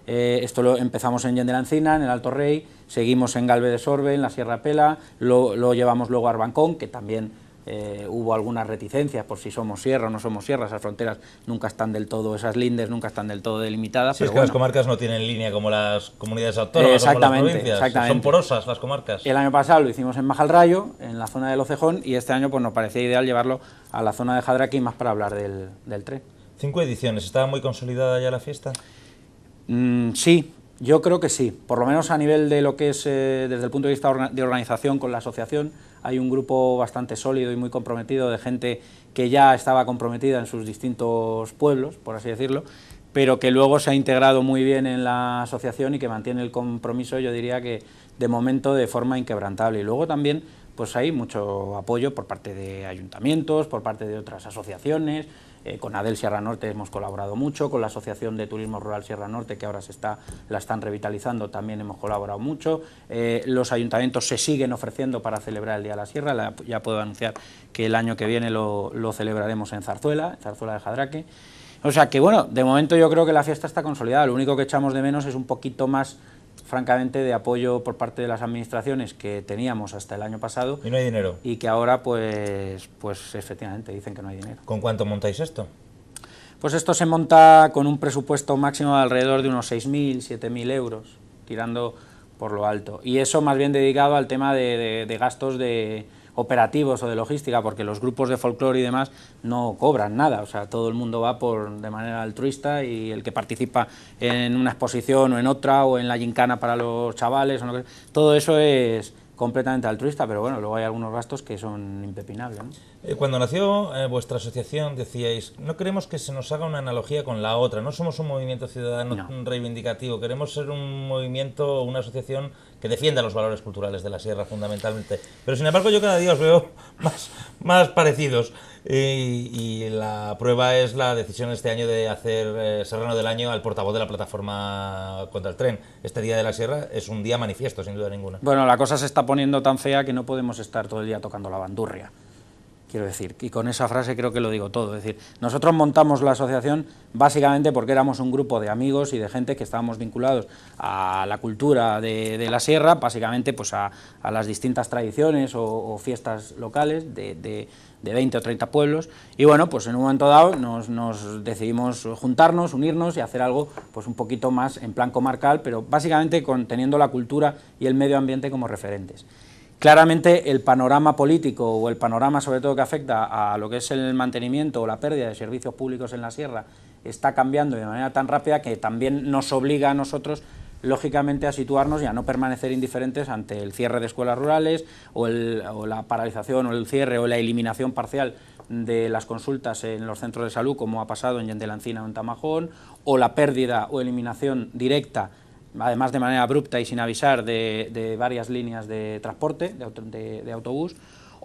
empezamos en Ñende la Encina, en el Alto Rey, seguimos en Galve de Sorbe, en la Sierra de Pela, lo llevamos luego a Arbancón, que también hubo algunas reticencias por si somos sierra o no somos sierra. Esas fronteras nunca están del todo, esas lindes nunca están del todo delimitadas. Sí, pero es que bueno, las comarcas no tienen línea como las comunidades autónomas, exactamente, como las provincias. exactamente. Son porosas las comarcas. El año pasado lo hicimos en Majalrayo, en la zona del Ocejón, y este año pues nos parecía ideal llevarlo a la zona de Jadraque y más para hablar del tren. 5 ediciones, ¿estaba muy consolidada ya la fiesta? Sí, yo creo que sí, por lo menos a nivel de lo que es desde el punto de vista de organización con la asociación. Hay un grupo bastante sólido y muy comprometido de gente que ya estaba comprometida en sus distintos pueblos, por así decirlo, pero que luego se ha integrado muy bien en la asociación y que mantiene el compromiso, yo diría que de momento de forma inquebrantable. Y luego también pues hay mucho apoyo por parte de ayuntamientos, por parte de otras asociaciones. Con Adel Sierra Norte hemos colaborado mucho, con la Asociación de Turismo Rural Sierra Norte, que ahora la están revitalizando, también hemos colaborado mucho. Los ayuntamientos se siguen ofreciendo para celebrar el Día de la Sierra. Ya puedo anunciar que el año que viene lo celebraremos en Zarzuela de Jadraque. O sea que bueno, de momento yo creo que la fiesta está consolidada. Lo único que echamos de menos es un poquito más, francamente, de apoyo por parte de las administraciones que teníamos hasta el año pasado. ¿Y no hay dinero? Y que ahora, pues efectivamente, dicen que no hay dinero. ¿Con cuánto montáis esto? Pues esto se monta con un presupuesto máximo de alrededor de unos 6.000, 7.000 euros, tirando por lo alto. Y eso más bien dedicado al tema de gastos operativos o de logística, porque los grupos de folclore y demás no cobran nada, o sea, todo el mundo va de manera altruista y el que participa en una exposición o en otra o en la gincana para los chavales, todo eso es completamente altruista, pero bueno, luego hay algunos gastos que son impepinables, ¿no? Cuando nació vuestra asociación decíais, no queremos que se nos haga una analogía con la otra, no somos un movimiento ciudadano reivindicativo, queremos ser un movimiento, una asociación que defienda los valores culturales de la sierra fundamentalmente, pero sin embargo yo cada día os veo más parecidos. Y la prueba es la decisión este año de hacer Serrano del Año al portavoz de la plataforma contra el tren. Este Día de la Sierra es un día manifiesto, sin duda ninguna. Bueno, la cosa se está poniendo tan fea que no podemos estar todo el día tocando la bandurria. Quiero decir, y con esa frase creo que lo digo todo. Es decir, nosotros montamos la asociación básicamente porque éramos un grupo de amigos y de gente que estábamos vinculados a la cultura de la sierra, básicamente pues a las distintas tradiciones o fiestas locales de 20 o 30 pueblos, y bueno, pues en un momento dado nos decidimos juntarnos, unirnos y hacer algo pues un poquito más en plan comarcal, pero básicamente teniendo la cultura y el medio ambiente como referentes. Claramente el panorama político o el panorama sobre todo que afecta a lo que es el mantenimiento o la pérdida de servicios públicos en la sierra está cambiando de manera tan rápida que también nos obliga a nosotros lógicamente a situarnos y a no permanecer indiferentes ante el cierre de escuelas rurales o la paralización o el cierre o la eliminación parcial de las consultas en los centros de salud, como ha pasado en Yende la Encina o en Tamajón, o la pérdida o eliminación directa, además de manera abrupta y sin avisar, de varias líneas de transporte, de autobús,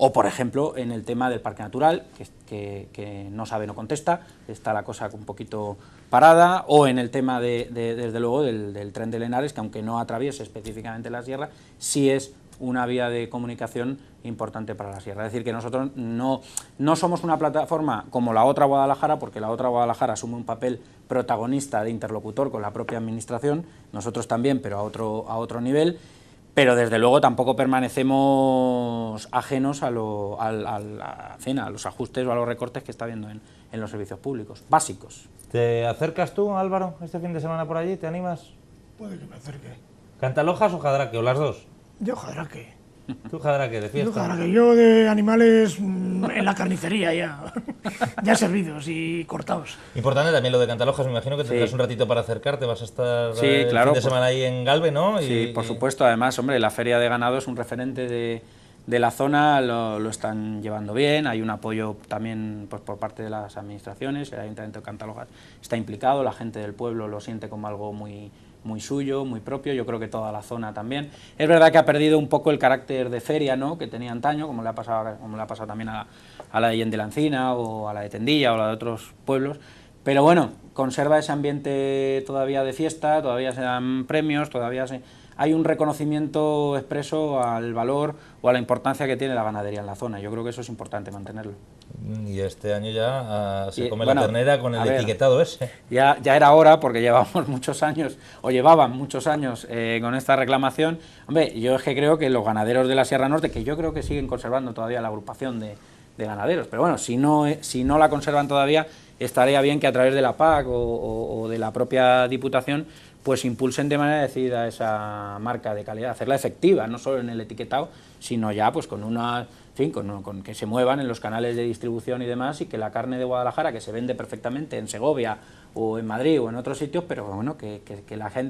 o por ejemplo en el tema del parque natural, que no sabe, no contesta, está la cosa un poquito parada, o en el tema desde luego del tren de Lenares, que aunque no atraviese específicamente la sierra, sí es una vía de comunicación importante para la sierra. Es decir, que nosotros no somos una plataforma como la otra Guadalajara, porque la otra Guadalajara asume un papel protagonista de interlocutor con la propia administración, nosotros también, pero a otro nivel, pero desde luego tampoco permanecemos ajenos a los ajustes o a los recortes que está habiendo en los servicios públicos, básicos. ¿Te acercas tú, Álvaro, este fin de semana por allí? ¿Te animas? Puede que me acerque. ¿Cantalojas o Jadraque, o las dos? Yo Jadraque. ¿Tú Jadraque, de fiesta? Yo Jadraque, yo de animales en la carnicería ya servidos y cortados. Importante también lo de Cantalojas, me imagino que tendrás un ratito para acercarte, vas a estar claro, fin de semana ahí en Galve, ¿no? Sí, por supuesto, además, hombre, la Feria de Ganado es un referente de la zona, lo están llevando bien, hay un apoyo también pues, por parte de las administraciones, el Ayuntamiento de Cantalojas está implicado, la gente del pueblo lo siente como algo muy suyo, muy propio, yo creo que toda la zona también. Es verdad que ha perdido un poco el carácter de feria, ¿no?, que tenía antaño, como le ha pasado también a la de Yende la Encina o a la de Tendilla o a la de otros pueblos, pero bueno, conserva ese ambiente todavía de fiesta, todavía se dan premios, hay un reconocimiento expreso al valor o a la importancia que tiene la ganadería en la zona. Yo creo que eso es importante mantenerlo. Y este año ya se come la ternera con el etiquetado ese. Ya era hora, porque llevaban muchos años con esta reclamación. Hombre, yo es que creo que los ganaderos de la Sierra Norte, que yo creo que siguen conservando todavía la agrupación de ganaderos, pero bueno, si no la conservan todavía, estaría bien que a través de la PAC o de la propia Diputación pues impulsen de manera decidida esa marca de calidad, hacerla efectiva, no solo en el etiquetado, sino ya pues con que se muevan en los canales de distribución y demás, y que la carne de Guadalajara, que se vende perfectamente en Segovia o en Madrid o en otros sitios, pero bueno, que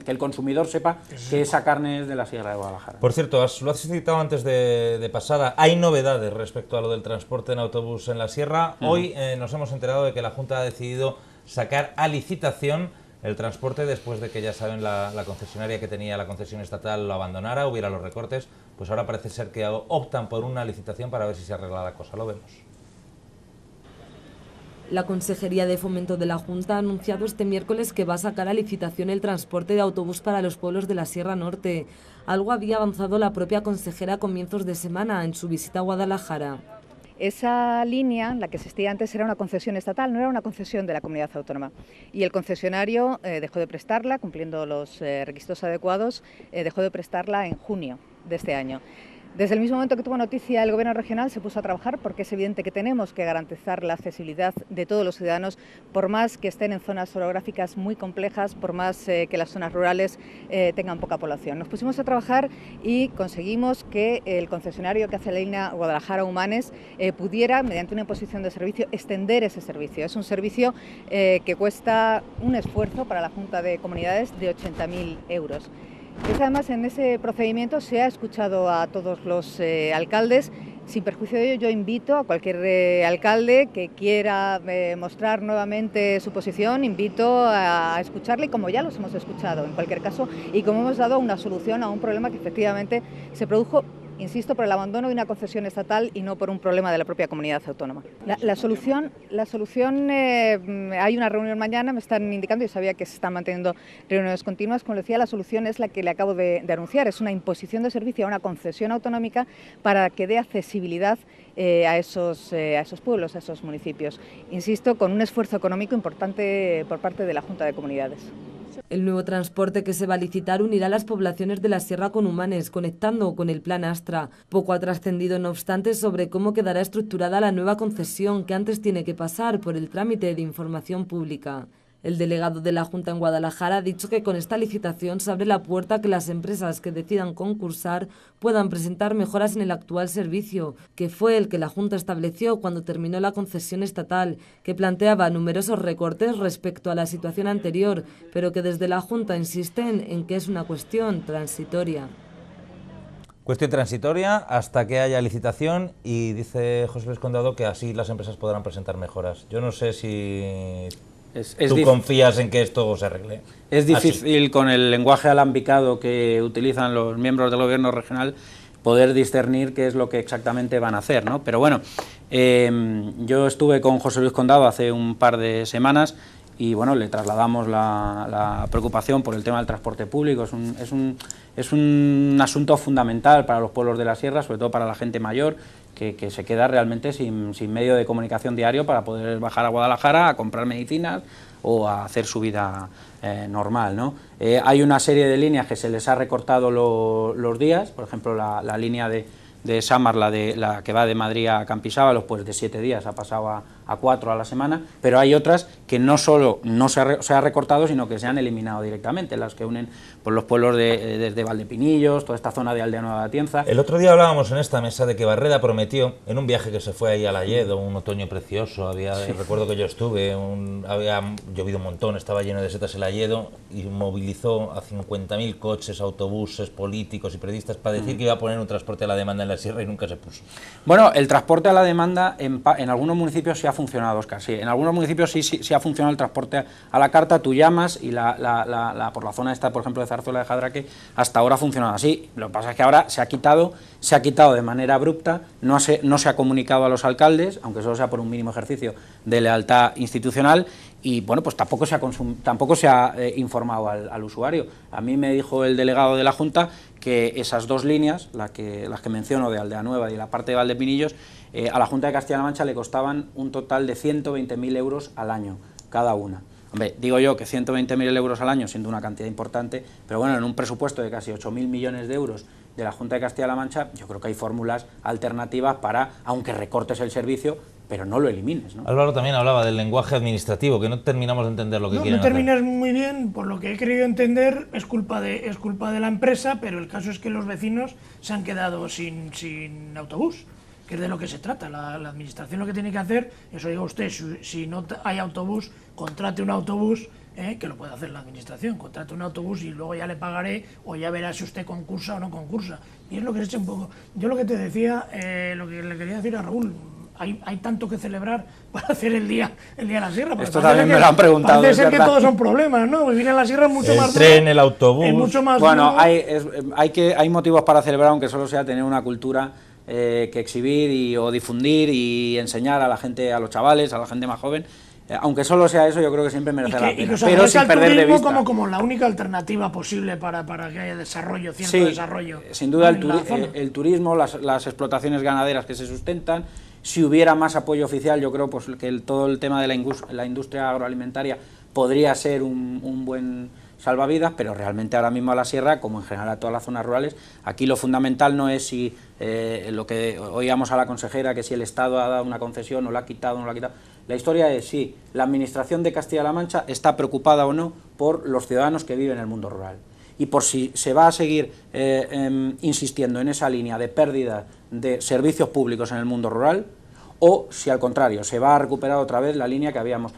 el consumidor sepa que esa carne es de la Sierra de Guadalajara. Por cierto, lo has citado antes de pasada, hay novedades respecto a lo del transporte en autobús en la Sierra. Hoy nos hemos enterado de que la Junta ha decidido sacar a licitación el transporte después de que, ya saben, la concesionaria que tenía la concesión estatal lo abandonara, hubiera los recortes, pues ahora parece ser que optan por una licitación para ver si se arregla la cosa. Lo vemos. La Consejería de Fomento de la Junta ha anunciado este miércoles que va a sacar a licitación el transporte de autobús para los pueblos de la Sierra Norte. Algo había avanzado la propia consejera a comienzos de semana en su visita a Guadalajara. Esa línea, la que existía antes, era una concesión estatal, no era una concesión de la comunidad autónoma. Y el concesionario dejó de prestarla, cumpliendo los requisitos adecuados, dejó de prestarla en junio de este año. Desde el mismo momento que tuvo noticia el Gobierno regional se puso a trabajar, porque es evidente que tenemos que garantizar la accesibilidad de todos los ciudadanos, por más que estén en zonas orográficas muy complejas, por más que las zonas rurales tengan poca población. Nos pusimos a trabajar y conseguimos que el concesionario que hace la línea Guadalajara-Humanes pudiera, mediante una imposición de servicio, extender ese servicio. Es un servicio que cuesta un esfuerzo para la Junta de Comunidades de 80.000 euros. Además, en ese procedimiento se ha escuchado a todos los alcaldes. Sin perjuicio de ello, yo invito a cualquier alcalde que quiera mostrar nuevamente su posición, invito a escucharle, como ya los hemos escuchado en cualquier caso, y como hemos dado una solución a un problema que efectivamente se produjo insisto, por el abandono de una concesión estatal y no por un problema de la propia comunidad autónoma. La solución, hay una reunión mañana, me están indicando, yo sabía que se están manteniendo reuniones continuas, como decía, la solución es la que le acabo de anunciar, es una imposición de servicio a una concesión autonómica para que dé accesibilidad a esos pueblos, a esos municipios. Insisto, con un esfuerzo económico importante por parte de la Junta de Comunidades. El nuevo transporte que se va a licitar unirá las poblaciones de la Sierra con Humanes, conectando con el Plan Astra. Poco ha trascendido, no obstante, sobre cómo quedará estructurada la nueva concesión, que antes tiene que pasar por el trámite de información pública. El delegado de la Junta en Guadalajara ha dicho que con esta licitación se abre la puerta a que las empresas que decidan concursar puedan presentar mejoras en el actual servicio, que fue el que la Junta estableció cuando terminó la concesión estatal, que planteaba numerosos recortes respecto a la situación anterior, pero que desde la Junta insisten en que es una cuestión transitoria. Cuestión transitoria hasta que haya licitación y dice José Luis Condado que así las empresas podrán presentar mejoras. Yo no sé si tú confías en que esto se arregle. Es difícil con el lenguaje alambicado que utilizan los miembros del gobierno regional poder discernir qué es lo que exactamente van a hacer, ¿no? Pero bueno, yo estuve con José Luis Condado hace un par de semanas y bueno, le trasladamos la preocupación por el tema del transporte público. Es un asunto fundamental para los pueblos de la sierra, sobre todo para la gente mayor, que se queda realmente sin medio de comunicación diario para poder bajar a Guadalajara a comprar medicinas o a hacer su vida normal, ¿no? Hay una serie de líneas que se les ha recortado los días, por ejemplo la línea de Samar, la que va de Madrid a Campisábalos, pues de 7 días ha pasado a 4 a la semana, pero hay otras que no solo no se ha recortado, sino que se han eliminado directamente, las que unen por los pueblos desde Valdepinillos, toda esta zona de Aldea Nueva de Atienza. El otro día hablábamos en esta mesa de que Barreda prometió, en un viaje que se fue ahí a la Lledó, un otoño precioso, recuerdo que yo estuve, había llovido un montón, estaba lleno de setas el Lledó y movilizó a 50.000 coches, autobuses, políticos y periodistas para decir que iba a poner un transporte a la demanda en la sierra y nunca se puso. Bueno, el transporte a la demanda en algunos municipios sí ha funcionado, Óscar, sí. En algunos municipios sí ha funcionado el transporte a la carta, tú llamas y por la zona esta, por ejemplo, de Zarzuela de Jadraque, hasta ahora ha funcionado así. Lo que pasa es que ahora se ha quitado de manera abrupta, no se ha comunicado a los alcaldes, aunque solo sea por un mínimo ejercicio de lealtad institucional, y bueno, pues tampoco se ha informado al usuario. A mí me dijo el delegado de la Junta que esas dos líneas, las que menciono de Aldea Nueva y la parte de Valdepinillos, a la Junta de Castilla-La Mancha le costaban un total de 120.000 euros al año, cada una. Hombre, digo yo que 120.000 euros al año, siendo una cantidad importante, pero bueno, en un presupuesto de casi 8.000 millones de euros de la Junta de Castilla-La Mancha, yo creo que hay fórmulas alternativas para, aunque recortes el servicio, pero no lo elimines, ¿no? Álvaro también hablaba del lenguaje administrativo, que no terminamos de entender lo que quieren hacer. No terminas muy bien, por lo que he querido entender, es culpa de la empresa, pero el caso es que los vecinos se han quedado sin autobús, que es de lo que se trata. La administración lo que tiene que hacer, eso diga usted, si no hay autobús, contrate un autobús, que lo puede hacer la administración, contrate un autobús y luego ya le pagaré, o ya verá si usted concursa o no concursa. Y es lo que se echa un poco. Yo lo que te decía, lo que le quería decir a Raúl, hay tanto que celebrar para hacer el día de la sierra. Esto también me lo han preguntado. Parece ser que todos son problemas, ¿no? Vivir en la sierra es mucho más duro. El tren, el autobús. Es mucho más bueno, duro. hay motivos para celebrar, aunque solo sea tener una cultura que exhibir o difundir y enseñar a la gente, a los chavales, a la gente más joven. Aunque solo sea eso, yo creo que siempre merece la pena, pero sin perder de vista. Como la única alternativa posible para que haya desarrollo, cierto desarrollo. Sin duda el turismo, las explotaciones ganaderas que se sustentan. Si hubiera más apoyo oficial, yo creo pues, que todo el tema de la industria agroalimentaria podría ser un buen salvavidas, pero realmente ahora mismo a la sierra, como en general a todas las zonas rurales, aquí lo fundamental no es si lo que oíamos a la consejera, que si el Estado ha dado una concesión o la ha quitado o no la ha quitado. La historia es si la Administración de Castilla-La Mancha está preocupada o no por los ciudadanos que viven en el mundo rural. Y por si se va a seguir insistiendo en esa línea de pérdida de servicios públicos en el mundo rural, o si al contrario se va a recuperar otra vez la línea que habíamos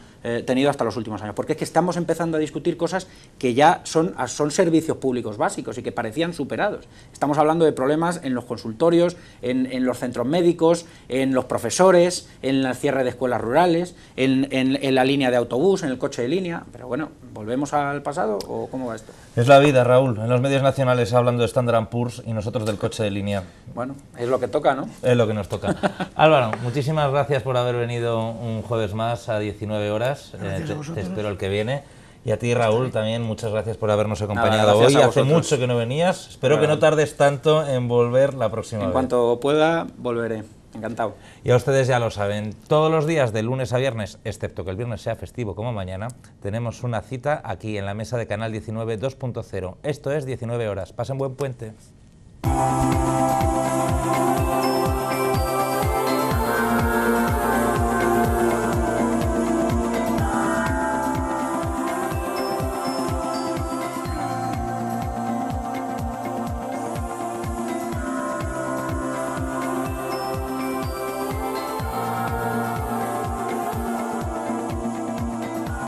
tenido hasta los últimos años, porque es que estamos empezando a discutir cosas que ya son servicios públicos básicos y que parecían superados. Estamos hablando de problemas en los consultorios, en los centros médicos, en los profesores, en el cierre de escuelas rurales, en la línea de autobús, en el coche de línea. Pero bueno, ¿volvemos al pasado o cómo va esto? Es la vida, Raúl. En los medios nacionales hablan de Standard & Poor's y nosotros del coche de línea. Bueno, es lo que toca, ¿no? Es lo que nos toca. Álvaro, muchísimas gracias por haber venido un jueves más a 19 horas. Te espero el que viene. Y a ti, Raúl, también muchas gracias por habernos acompañado hoy. Hace mucho que no venías. Espero que no tardes tanto en volver la próxima vez. En cuanto pueda, volveré. Encantado. Y a ustedes ya lo saben, todos los días de lunes a viernes, excepto que el viernes sea festivo como mañana, tenemos una cita aquí en la mesa de Canal 19 2.0. Esto es 19 horas. Pasen buen puente.